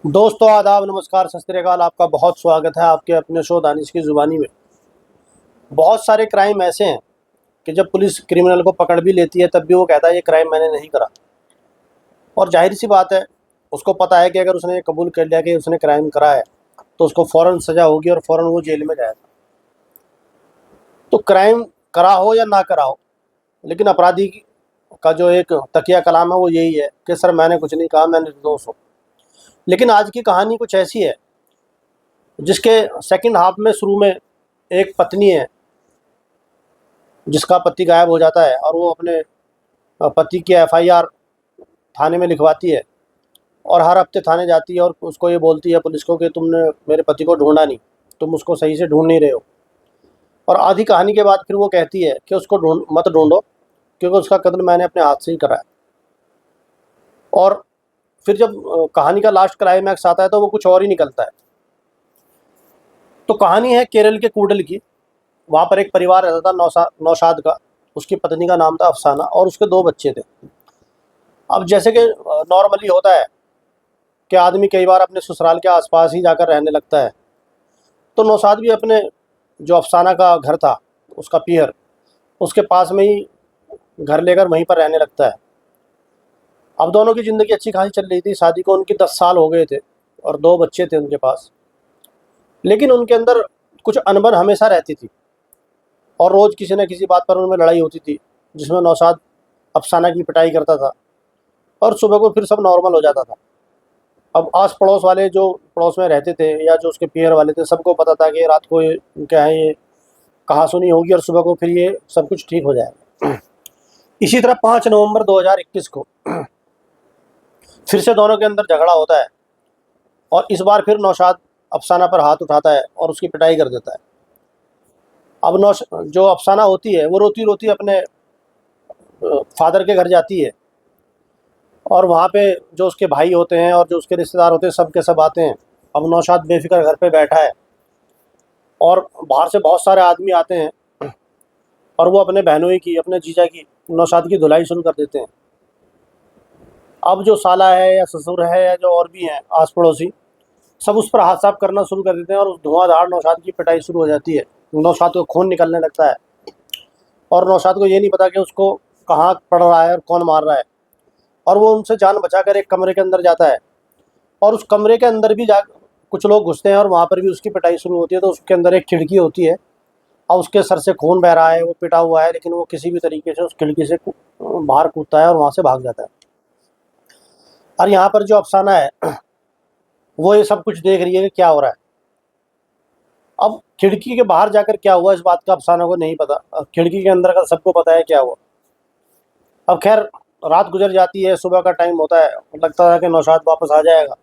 दोस्तों आदाब नमस्कार सत श्री अकाल। आपका बहुत स्वागत है आपके अपने शो दानिश की ज़ुबानी में। बहुत सारे क्राइम ऐसे हैं कि जब पुलिस क्रिमिनल को पकड़ भी लेती है तब भी वो कहता है ये क्राइम मैंने नहीं करा। और जाहिर सी बात है, उसको पता है कि अगर उसने ये कबूल कर लिया कि उसने क्राइम करा है तो उसको फ़ौरन सज़ा होगी और फ़ौरन वो जेल में जाएगा। तो क्राइम करा हो या ना करा हो, लेकिन अपराधी का जो एक तकिया कलाम है वो यही है कि सर मैंने कुछ नहीं कहा, मैं निर्दोष हूँ। लेकिन आज की कहानी कुछ ऐसी है जिसके सेकंड हाफ में शुरू में एक पत्नी है जिसका पति गायब हो जाता है और वो अपने पति की एफआईआर थाने में लिखवाती है और हर हफ्ते थाने जाती है और उसको ये बोलती है पुलिस को कि तुमने मेरे पति को ढूंढा नहीं, तुम उसको सही से ढूंढ नहीं रहे हो। और आधी कहानी के बाद फिर वो कहती है कि उसको मत ढूंढो क्योंकि उसका कत्ल मैंने अपने हाथ से ही करा है। और फिर जब कहानी का लास्ट क्लाइमैक्स आता है तो वो कुछ और ही निकलता है। तो कहानी है केरल के कूडल की। वहाँ पर एक परिवार रहता था नौशाद का। उसकी पत्नी का नाम था अफसाना और उसके 2 बच्चे थे। अब जैसे कि नॉर्मली होता है कि आदमी कई बार अपने ससुराल के आसपास ही जाकर रहने लगता है, तो नौशाद भी अपने जो अफसाना का घर था उसका पीहर, उसके पास में ही घर लेकर वहीं पर रहने लगता है। अब दोनों की ज़िंदगी अच्छी खासी चल रही थी। शादी को उनके 10 साल हो गए थे और 2 बच्चे थे उनके पास। लेकिन उनके अंदर कुछ अनबन हमेशा रहती थी और रोज़ किसी न किसी बात पर उनमें लड़ाई होती थी, जिसमें नौशाद अफसाना की पिटाई करता था और सुबह को फिर सब नॉर्मल हो जाता था। अब आस पड़ोस वाले जो पड़ोस में रहते थे या जो उसके पीहर वाले थे, सबको पता था कि रात को ये क्या है, ये कहासुनी होगी और सुबह को फिर ये सब कुछ ठीक हो जाएगा। इसी तरह 5 नवंबर 2021 को फिर से दोनों के अंदर झगड़ा होता है और इस बार फिर नौशाद अफसाना पर हाथ उठाता है और उसकी पिटाई कर देता है। अब जो अफसाना होती है वो रोती रोती अपने फादर के घर जाती है और वहाँ पे जो उसके भाई होते हैं और जो उसके रिश्तेदार होते हैं सब के सब आते हैं। अब नौशाद बेफिक्र घर पे बैठा है और बाहर से बहुत सारे आदमी आते हैं और वो अपने बहनोई की, अपने जीजा की, नौशाद की धुलाई शुरू कर देते हैं। अब जो साला है या ससुर है या जो और भी हैं आस पड़ोसी, सब उस पर हाथ साफ करना शुरू कर देते हैं और उस धुआंधार नौशाद की पिटाई शुरू हो जाती है। नौशाद को खून निकलने लगता है और नौशाद को ये नहीं पता कि उसको कहाँ पड़ रहा है और कौन मार रहा है। और वो उनसे जान बचाकर एक कमरे के अंदर जाता है और उस कमरे के अंदर भी जा कुछ लोग घुसते हैं और वहाँ पर भी उसकी पिटाई शुरू होती है। तो उसके अंदर एक खिड़की होती है और उसके सर से खून बह रहा है, वो पिटा हुआ है, लेकिन वो किसी भी तरीके से उस खिड़की से बाहर कूदता है और वहाँ से भाग जाता है। और यहाँ पर जो अफसाना है वो ये सब कुछ देख रही है कि क्या हो रहा है। अब खिड़की के बाहर जाकर क्या हुआ इस बात का अफसाना को नहीं पता, अब खिड़की के अंदर का सबको पता है क्या हुआ। अब खैर रात गुजर जाती है, सुबह का टाइम होता है, लगता था कि नौशाद वापस आ जाएगा,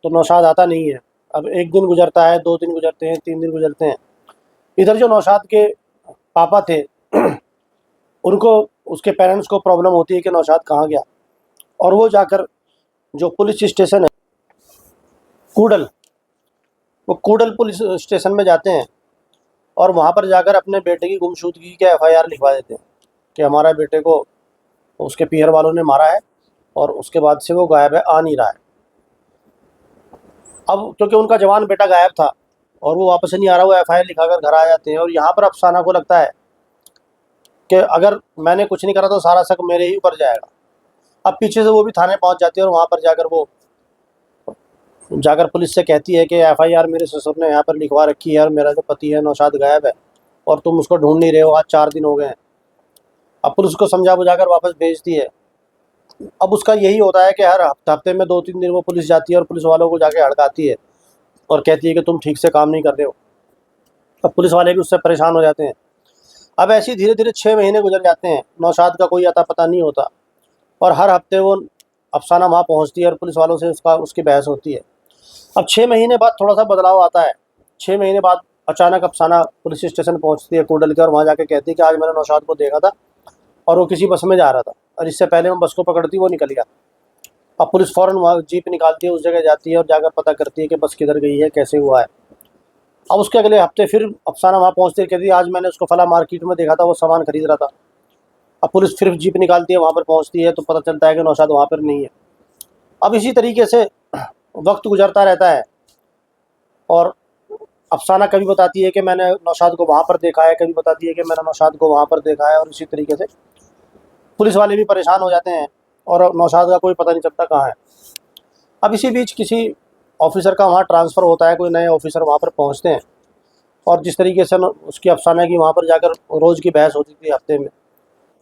तो नौशाद आता नहीं है। अब 1 दिन गुजरता है, 2 दिन गुजरते हैं, 3 दिन गुजरते हैं। इधर जो नौशाद के पापा थे उनको, उसके पेरेंट्स को प्रॉब्लम होती है कि नौशाद कहाँ गया। और वो जाकर जो पुलिस स्टेशन है कूडल, वो कूडल पुलिस स्टेशन में जाते हैं और वहाँ पर जाकर अपने बेटे की गुमशुदगी की एफआईआर लिखवा देते हैं कि हमारा बेटे को उसके पीहर वालों ने मारा है और उसके बाद से वो गायब है, आ नहीं रहा है। अब क्योंकि उनका जवान बेटा गायब था और वो वापस नहीं आ रहा, वो एफआईआर लिखाकर घर आ जाते हैं। और यहाँ पर अफसाना को लगता है कि अगर मैंने कुछ नहीं करा तो सारा शक मेरे ही ऊपर जाएगा। अब पीछे से वो भी थाने पहुँच जाती है और वहाँ पर जाकर पुलिस से कहती है कि एफआईआर मेरे ससुर ने यहाँ पर लिखवा रखी है और मेरा जो पति है नौशाद गायब है और तुम उसको ढूंढ नहीं रहे हो, आज 4 दिन हो गए हैं। अब पुलिस को समझा बुझाकर वापस भेजती है। अब उसका यही होता है कि हर हफ्ते में 2-3 दिन वो पुलिस जाती है और पुलिस वालों को जाके हड़काती है और कहती है कि तुम ठीक से काम नहीं कर रहे हो। अब पुलिस वाले भी उससे परेशान हो जाते हैं। अब ऐसे धीरे धीरे 6 महीने गुजर जाते हैं, नौशाद का कोई अता पता नहीं होता और हर हफ्ते वो अफसाना वहाँ पहुँचती है और पुलिस वालों से उसकी बहस होती है। अब 6 महीने बाद थोड़ा सा बदलाव आता है। 6 महीने बाद अचानक अफसाना पुलिस स्टेशन पहुँचती है कूडल के और वहाँ जाके कहती है कि आज मैंने नौशाद को देखा था और वो किसी बस में जा रहा था और इससे पहले मैं बस को पकड़ती वो निकल गया। अब पुलिस फ़ौरन वहाँ जीप निकालती है, उस जगह जाती है और जाकर पता करती है कि बस किधर गई है, कैसे हुआ है। अब उसके अगले हफ्ते फिर अफसाना वहाँ पहुँचती है, कहती है आज मैंने उसको फला मार्केट में देखा था, वो सामान खरीद रहा था। अब पुलिस फिर जीप निकालती है, वहाँ पर पहुँचती है तो पता चलता है कि नौशाद वहाँ पर नहीं है। अब इसी तरीके से वक्त गुजरता रहता है और अफ़साना कभी बताती है कि मैंने नौशाद को वहाँ पर देखा है, कभी बताती है कि मैंने नौशाद को वहाँ पर देखा है, और इसी तरीके से पुलिस वाले भी परेशान हो जाते हैं और नौशाद का कोई पता नहीं चलता कहाँ है। अब इसी बीच किसी ऑफ़िसर का वहाँ ट्रांसफ़र होता है, कोई नए ऑफ़िसर वहाँ पर पहुँचते हैं, और जिस तरीके से न उसकी अफ़साना की वहाँ पर जाकर रोज़ की बहस होती थी हफ़्ते में,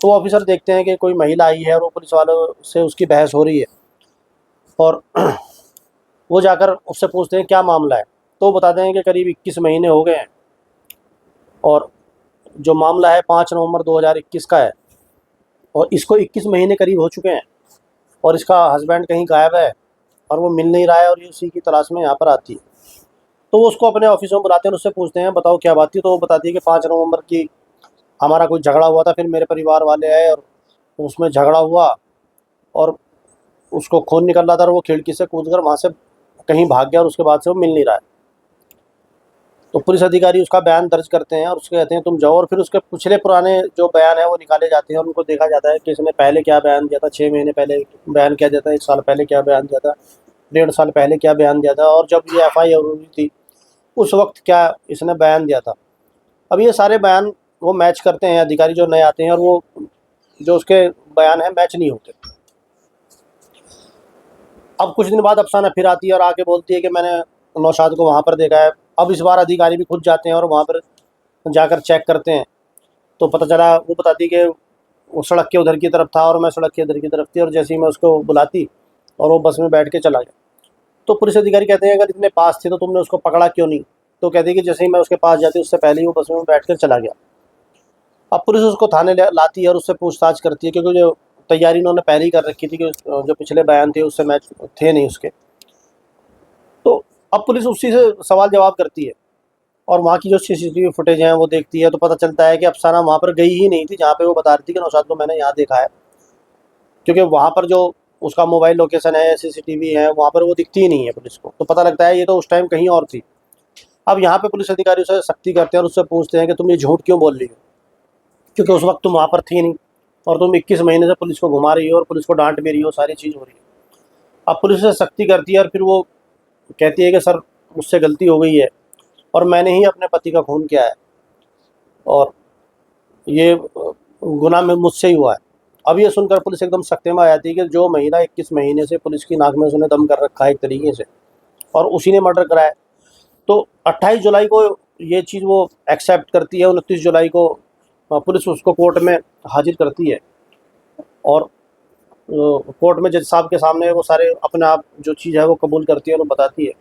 तो वो ऑफ़िसर देखते हैं कि कोई महिला आई है और वो पुलिस वालों से उसकी बहस हो रही है, और वो जाकर उससे पूछते हैं क्या मामला है, तो वो बताते हैं कि करीब 21 महीने हो गए हैं और जो मामला है 5 नवंबर 2021 का है, और इसको 21 महीने करीब हो चुके हैं और इसका हस्बैंड कहीं गायब है और वो मिल नहीं रहा है, और ये उसी की तलाश में यहाँ पर आती है। तो वो उसको अपने ऑफिस में बुलाते हैं और उससे पूछते हैं बताओ क्या बात थी, तो वो बताती है कि 5 नवंबर की हमारा कोई झगड़ा हुआ था, फिर मेरे परिवार वाले आए और उसमें झगड़ा हुआ और उसको खून निकल रहा था और वो खिड़की से कूदकर वहाँ से कहीं भाग गया और उसके बाद से वो मिल नहीं रहा है। तो पुलिस अधिकारी उसका बयान दर्ज करते हैं और उसके कहते हैं तुम जाओ, और फिर उसके पिछले पुराने जो बयान है वो निकाले जाते हैं और उनको देखा जाता है कि इसने पहले क्या बयान दिया था, 6 महीने पहले बयान किया जाता है, 1 साल पहले क्या बयान दिया था, 1.5 साल पहले क्या बयान दिया था, और जब ये एफआईआर हुई थी उस वक्त क्या इसने बयान दिया था। अब ये सारे बयान वो मैच करते हैं अधिकारी जो नए आते हैं, और वो जो उसके बयान है मैच नहीं होते। अब कुछ दिन बाद अफसाना फिर आती है और आके बोलती है कि मैंने नौशाद को वहाँ पर देखा है। अब इस बार अधिकारी भी खुद जाते हैं और वहाँ पर जाकर चेक करते हैं, तो पता चला, वो बताती कि वो सड़क के उधर की तरफ था और मैं सड़क के इधर की तरफ थी, और जैसे ही मैं उसको बुलाती और वो बस में बैठ के चला गया। तो पुलिस अधिकारी कहते हैं अगर इतने पास थे तो तुमने उसको पकड़ा क्यों नहीं, तो कहती है कि जैसे ही मैं उसके पास जाती उससे पहले ही वो बस में बैठ कर चला गया। अब पुलिस उसको थाने लाती है और उससे पूछताछ करती है, क्योंकि जो तैयारी उन्होंने पहले ही कर रखी थी कि जो पिछले बयान थे उससे मैच थे नहीं उसके। तो अब पुलिस उसी से सवाल जवाब करती है और वहाँ की जो सीसीटीवी फुटेज हैं वो देखती है, तो पता चलता है कि अफसाना वहाँ पर गई ही नहीं थी जहाँ पे वो बता रही थी कि नौशाद को मैंने यहाँ देखा है, क्योंकि वहाँ पर जो उसका मोबाइल लोकेशन है, सीसीटीवी है, वहाँ पर वो दिखती ही नहीं है पुलिस को। तो पता लगता है ये तो उस टाइम कहीं और थी। अब यहाँ पे पुलिस अधिकारी उसे सख्ती करते हैं और उससे पूछते हैं कि तुम ये झूठ क्यों बोल रही हो, क्योंकि उस वक्त तुम वहाँ पर थी नहीं और तुम 21 महीने से पुलिस को घुमा रही हो और पुलिस को डांट भी रही हो, सारी चीज़ हो रही है। अब पुलिस उसे सख्ती करती है और फिर वो कहती है कि सर मुझसे गलती हो गई है और मैंने ही अपने पति का खून किया है और ये गुनाह में मुझसे ही हुआ है। अब ये सुनकर पुलिस एकदम सख्ते में आ जाती है कि जो महिला 21 महीने से पुलिस की नाक में उसने दम कर रखा है एक तरीके से, और उसी ने मर्डर कराया। तो 28 जुलाई को ये चीज़ वो एक्सेप्ट करती है, 29 जुलाई को पुलिस उसको कोर्ट में हाजिर करती है और कोर्ट में जज साहब के सामने वो सारे अपने आप जो चीज़ है वो कबूल करती है और वो बताती है।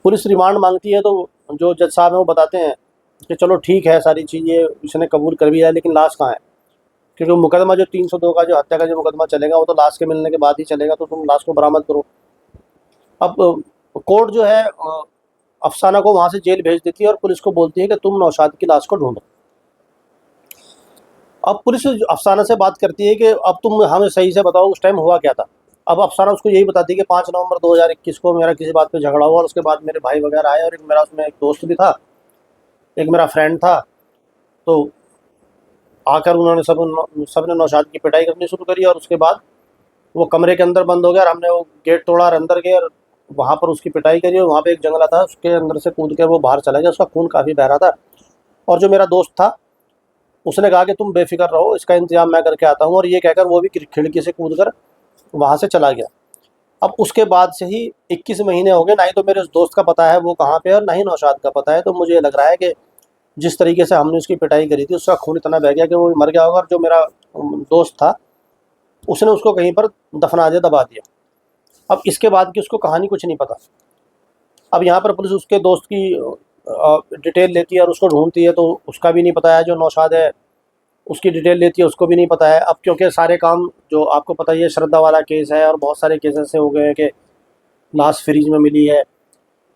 पुलिस रिमांड मांगती है तो जो जज साहब हैं वो बताते हैं कि चलो ठीक है, सारी चीज़ें इसने कबूल कर भी है, लेकिन लाश कहाँ है, क्योंकि मुकदमा जो 302 का जो हत्या का जो मुकदमा चलेगा वो तो लाश के मिलने के बाद ही चलेगा, तो तुम लाश को बरामद करो। अब कोर्ट जो है अफसाना को वहाँ से जेल भेज देती है और पुलिस को बोलती है कि तुम नौशाद की लाश को ढूंढो। अब पुलिस अफसाना से बात करती है कि अब तुम हमें सही से बताओ उस टाइम हुआ क्या था। अब अफसाना उसको यही बताती है कि 5 नवंबर 2021 को मेरा किसी बात पे झगड़ा हुआ और उसके बाद मेरे भाई वगैरह आए और एक मेरा उसमें एक दोस्त भी था, एक मेरा फ्रेंड था। तो आकर उन्होंने सब ने नौशाद की पिटाई करनी शुरू करी और उसके बाद वो कमरे के अंदर बंद हो गया और हमने वो गेट तोड़ा और अंदर गए और वहाँ पर उसकी पिटाई करी और वहाँ पे एक जंगला था, उसके अंदर से कूद कर वो बाहर चला गया। उसका खून काफ़ी बह रहा था और जो मेरा दोस्त था उसने कहा कि तुम बेफिक्र रहो, इसका इंतजाम मैं करके आता हूँ, और ये कहकर वो भी खिड़की से कूद कर वहाँ से चला गया। अब उसके बाद से ही 21 महीने हो गए, ना ही तो मेरे उस दोस्त का पता है वो कहाँ पे है और ना ही नौशाद का पता है। तो मुझे लग रहा है कि जिस तरीके से हमने उसकी पिटाई करी थी उसका खून इतना बह गया कि वो मर गया होगा, और जो मेरा दोस्त था उसने उसको कहीं पर दफना दिया, दबा दिया। अब इसके बाद की उसको कहानी कुछ नहीं पता। अब यहाँ पर पुलिस उसके दोस्त की डिटेल लेती है और उसको ढूंढती है, तो उसका भी नहीं पता है। जो नौशाद है उसकी डिटेल लेती है, उसको भी नहीं पता है। अब क्योंकि सारे काम जो आपको पता ही है, श्रद्धा वाला केस है और बहुत सारे केस ऐसे हो गए हैं कि लाश फ्रिज में मिली है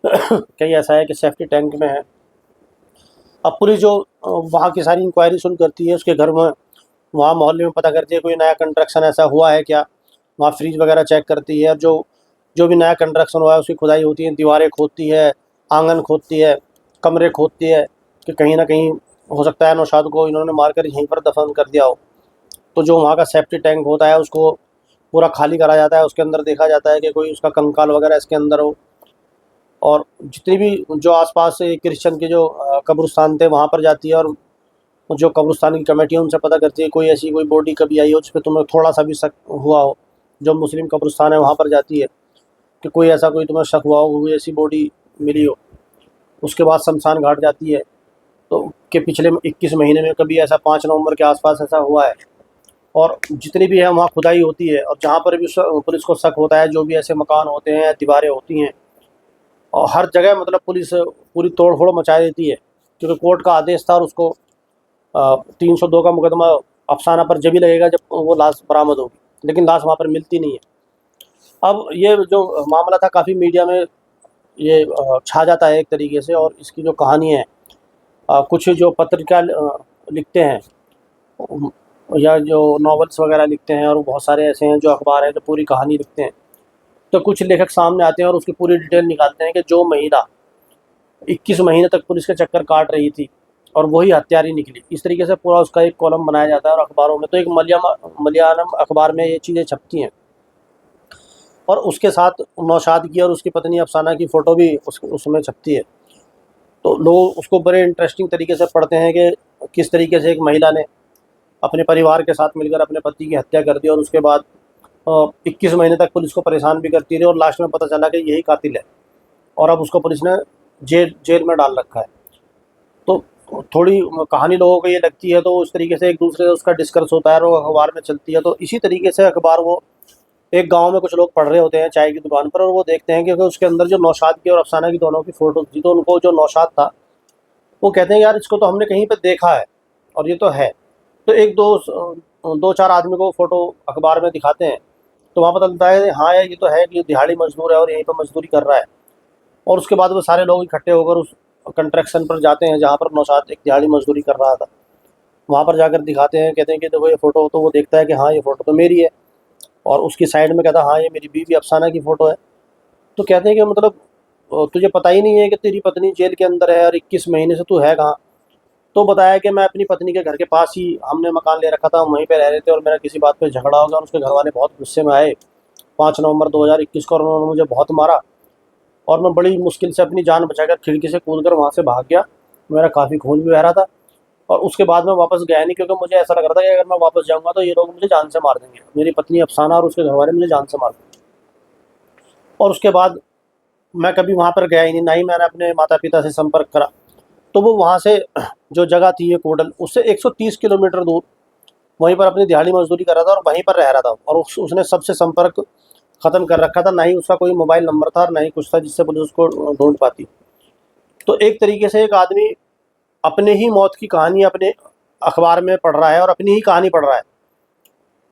कहीं ऐसा है कि सेफ्टी टैंक में है। अब पुलिस जो वहाँ की सारी इंक्वायरी सुन करती है, उसके घर में वहाँ मोहल्ले में पता करती है कोई नया कंस्ट्रक्शन ऐसा हुआ है क्या, वहाँ फ्रिज वगैरह चेक करती है। और जो जो भी नया कंस्ट्रक्शन हुआ है उसकी खुदाई होती है, दीवारें खोदती है, आंगन खोदती है, कमरे खोदती है कि कहीं ना कहीं हो सकता है नौशाद को इन्होंने मारकर यहीं पर दफन कर दिया हो। तो जो वहाँ का सेफ्टी टैंक होता है उसको पूरा खाली करा जाता है, उसके अंदर देखा जाता है कि कोई उसका कंकाल वगैरह इसके अंदर हो। और जितनी भी जो आसपास से क्रिश्चियन के जो कब्रिस्तान थे वहाँ पर जाती है, और जो कब्रिस्तान की कमेटी है उनसे पता करती है कोई ऐसी कोई बॉडी कभी आई हो जिस पे तुम्हें थोड़ा सा भी शक हुआ हो। जो मुस्लिम कब्रिस्तान है वहाँ पर जाती है कि कोई ऐसा कोई तुम्हें शक हुआ हो, कोई ऐसी बॉडी मिली हो। उसके बाद शमशान घाट जाती है। तो कि पिछले 21 महीने में कभी ऐसा 5 नवंबर के आसपास ऐसा हुआ है। और जितनी भी है वहाँ खुदाई होती है, और जहाँ पर भी पुलिस को शक होता है, जो भी ऐसे मकान होते हैं, दीवारें होती हैं, और हर जगह मतलब पुलिस पूरी तोड़ फोड़ मचा देती है। क्योंकि कोर्ट का आदेश था, और उसको 302 का मुकदमा अफसाना पर जब ही लगेगा जब वो लाश बरामद होगी, लेकिन लाश वहाँ पर मिलती नहीं है। अब ये जो मामला था काफ़ी मीडिया में ये छा जाता है एक तरीके से, और इसकी जो कहानी है, कुछ जो पत्रिका लिखते हैं या जो नॉवेल्स वगैरह लिखते हैं, और बहुत सारे ऐसे हैं जो अखबार हैं जो पूरी कहानी लिखते हैं। तो कुछ लेखक सामने आते हैं और उसकी पूरी डिटेल निकालते हैं कि जो महिला 21 महीने तक पुलिस के चक्कर काट रही थी और वही हत्यारी निकली। इस तरीके से पूरा उसका एक कॉलम बनाया जाता है, और अखबारों में तो एक मलयालम अखबार में ये चीज़ें छपती हैं। और उसके साथ नौशाद की और उसकी पत्नी अफसाना की फ़ोटो भी उसमें छपती है। तो लोग उसको बड़े इंटरेस्टिंग तरीके से पढ़ते हैं कि किस तरीके से एक महिला ने अपने परिवार के साथ मिलकर अपने पति की हत्या कर दी, और उसके बाद 21 महीने तक पुलिस को परेशान भी करती रही, और लास्ट में पता चला कि यही कातिल है, और अब उसको पुलिस ने जेल में डाल रखा है। तो थोड़ी कहानी लोगों को ये लगती है, तो उस तरीके से एक दूसरे से उसका डिस्कस होता है और वो अखबार में चलती है। तो इसी तरीके से अखबार वो एक गांव में कुछ लोग पढ़ रहे होते हैं चाय की दुकान पर, और वो देखते हैं कि उसके अंदर जो नौशाद की और अफसाना की दोनों की फ़ोटो थी। तो उनको जो नौशाद था वो कहते हैं यार इसको तो हमने कहीं पर देखा है, और ये तो है। तो एक दो चार आदमी को फ़ोटो अखबार में दिखाते हैं, तो वहाँ पता चलता है हाँ यार ये तो है कि ये दिहाड़ी मजदूर है और यहीं पर मजदूरी कर रहा है। और उसके बाद वो सारे लोग इकट्ठे होकर उस कंस्ट्रक्शन पर जाते हैं जहाँ पर नौशाद एक दिहाड़ी मजदूरी कर रहा था। वहाँ पर जाकर दिखाते हैं, कहते हैं कि देखो ये फ़ोटो, तो वो देखता है कि हाँ ये फ़ोटो तो मेरी है, और उसकी साइड में कहता है हाँ ये मेरी बीवी अफसाना की फ़ोटो है। तो कहते हैं कि मतलब तुझे पता ही नहीं है कि तेरी पत्नी जेल के अंदर है और 21 महीने से तू है कहाँ। तो बताया कि मैं अपनी पत्नी के घर के पास ही, हमने मकान ले रखा था, हम वहीं पे रह रहे थे, और मेरा किसी बात पे झगड़ा हो गया और उसके घर वाले बहुत गुस्से में आए 5 नवंबर 2021 को, और उन्होंने मुझे बहुत मारा, और मैं बड़ी मुश्किल से अपनी जान बचाकर खिड़की से कूद कर वहाँ से भाग गया। मेरा काफ़ी खून भी बह रहा था, और उसके बाद मैं वापस गया नहीं, क्योंकि मुझे ऐसा लग रहा था कि अगर मैं वापस जाऊँगा तो ये लोग मुझे जान से मार देंगे, मेरी पत्नी अफसाना और उसके घर वाले मुझे जान से मार देंगे। और उसके बाद मैं कभी वहाँ पर गया ही नहीं, ना ही मैंने अपने माता पिता से संपर्क करा। तो वो वहाँ से जो जगह थी ये कोडल, उससे 130 किलोमीटर दूर वहीं पर अपनी दिहाड़ी मजदूरी कर रहा था और वहीं पर रह रहा था, और उसने सबसे संपर्क ख़त्म कर रखा था। ना ही उसका कोई मोबाइल नंबर था और ना ही कुछ था जिससे पुलिस उसको ढूंढ पाती। तो एक तरीके से एक आदमी अपने ही मौत की कहानी अपने अखबार में पढ़ रहा है और अपनी ही कहानी पढ़ रहा है।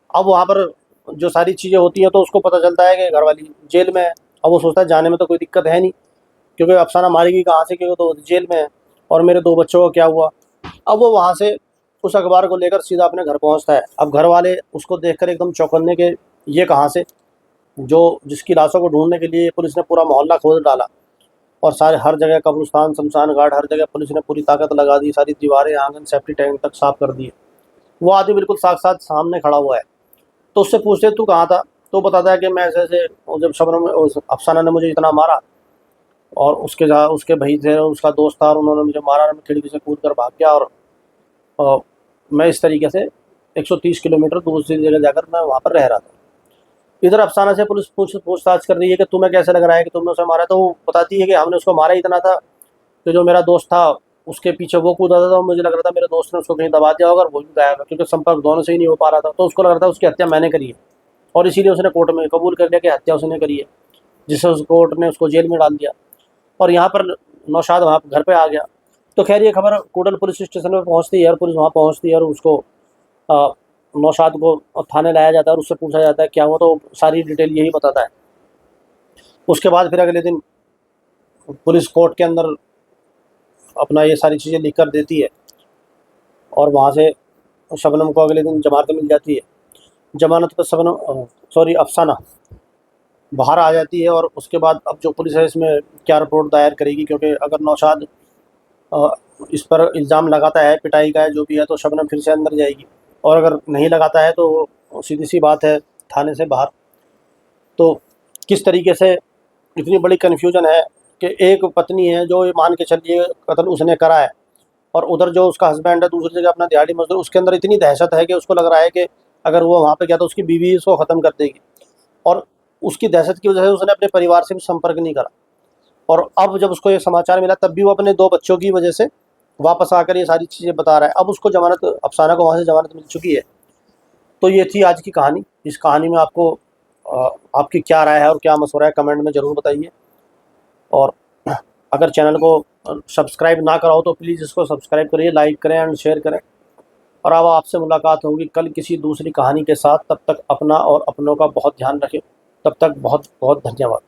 अब वहाँ पर जो सारी चीज़ें होती हैं तो उसको पता चलता है कि घरवाली जेल में है। अब वो सोचता है जाने में तो कोई दिक्कत है नहीं, क्योंकि अफसाना मारेगी कहाँ से, क्योंकि तो जेल में है, और मेरे 2 बच्चों का क्या हुआ। अब वो वहाँ से उस अखबार को लेकर सीधा अपने घर पहुँचता है। अब घर वाले उसको देखकर एकदम चौंकन्ने के, ये कहाँ से, जो जिसकी लाशों को ढूंढने के लिए पुलिस ने पूरा मोहल्ला खोद डाला, और सारे हर जगह कब्रिस्तान, शमशान घाट, हर जगह पुलिस ने पूरी ताकत लगा दी, सारी दीवारें, आंगन, सेफ्टी टैंक तक साफ कर दिए। वो आदमी बिल्कुल साथ-साथ सामने खड़ा हुआ है। तो उससे पूछते तू कहाँ था? तो बताता है कि मैं ऐसे-ऐसे, और जब शबनम उस अफसाना ने मुझे इतना मारा, और उसके भाई थे और उसका दोस्त था, और उन्होंने मुझे मारा और मैं खिड़की से कूद कर भाग गया, और अ, मैं इस तरीके से 130 किलोमीटर दूसरी जगह जाकर मैं वहाँ पर रह रहा था। इधर अफसाना से पुलिस पूछताछ कर रही है कि तुम्हें कैसे लग रहा है कि तुमने उसे मारा? तो वो बताती है कि हमने उसको मारा ही इतना था कि जो मेरा दोस्त था उसके पीछे वो कूदा था, तो मुझे लग रहा था मेरे दोस्त ने उसको कहीं दबा दिया होगा और वो भी गायब है, क्योंकि संपर्क दोनों से ही नहीं हो पा रहा था। तो उसको लग रहा था उसकी हत्या मैंने करी है, और इसीलिए उसने कोर्ट में कबूल कर लिया कि हत्या उसने करी है, जिससे उस कोर्ट ने उसको जेल में डाल दिया। और यहाँ पर नौशाद वहाँ घर पे आ गया। तो खैर ये खबर कोडल पुलिस स्टेशन में पहुँचती है, और पुलिस वहाँ पहुँचती है, और उसको अ, नौशाद को थाने लाया जाता है और उससे पूछा जाता है क्या हुआ, तो सारी डिटेल यही बताता है। उसके बाद फिर अगले दिन पुलिस कोर्ट के अंदर अपना ये सारी चीज़ें लिख कर देती है, और वहाँ से शबनम को अगले दिन जमानत मिल जाती है। जमानत पर अफसाना बाहर आ जाती है, और उसके बाद अब जो पुलिस है इसमें क्या रिपोर्ट दायर करेगी, क्योंकि अगर नौशाद अ, इस पर इल्ज़ाम लगाता है, पिटाई का है, जो भी है, तो शबनम फिर से अंदर जाएगी, और अगर नहीं लगाता है तो सीधी सी बात है थाने से बाहर। तो किस तरीके से इतनी बड़ी कन्फ्यूजन है कि एक पत्नी है जो ये मान के चलिए कत्ल उसने करा है, और उधर जो उसका हस्बैंड है दूसरी जगह अपना दिहाड़ी मजदूर, उसके अंदर इतनी दहशत है कि उसको लग रहा है कि अगर वो वहाँ पे गया तो उसकी बीवी उसको ख़त्म कर देगी, और उसकी दहशत की वजह से उसने अपने परिवार से भी संपर्क नहीं करा। और अब जब उसको ये समाचार मिला तब भी वो अपने 2 बच्चों की वजह से वापस आकर ये सारी चीज़ें बता रहा है। अब उसको ज़मानत, अफ़साना को वहाँ से ज़मानत मिल चुकी है। तो ये थी आज की कहानी। इस कहानी में आपको आपकी क्या राय है और क्या मशवरा है, कमेंट में ज़रूर बताइए। और अगर चैनल को सब्सक्राइब ना करा हो तो प्लीज़ इसको सब्सक्राइब करिए, लाइक करें एंड शेयर करें। और अब आपसे मुलाकात होगी कल किसी दूसरी कहानी के साथ। तब तक अपना और अपनों का बहुत ध्यान रखें। तब तक बहुत बहुत धन्यवाद।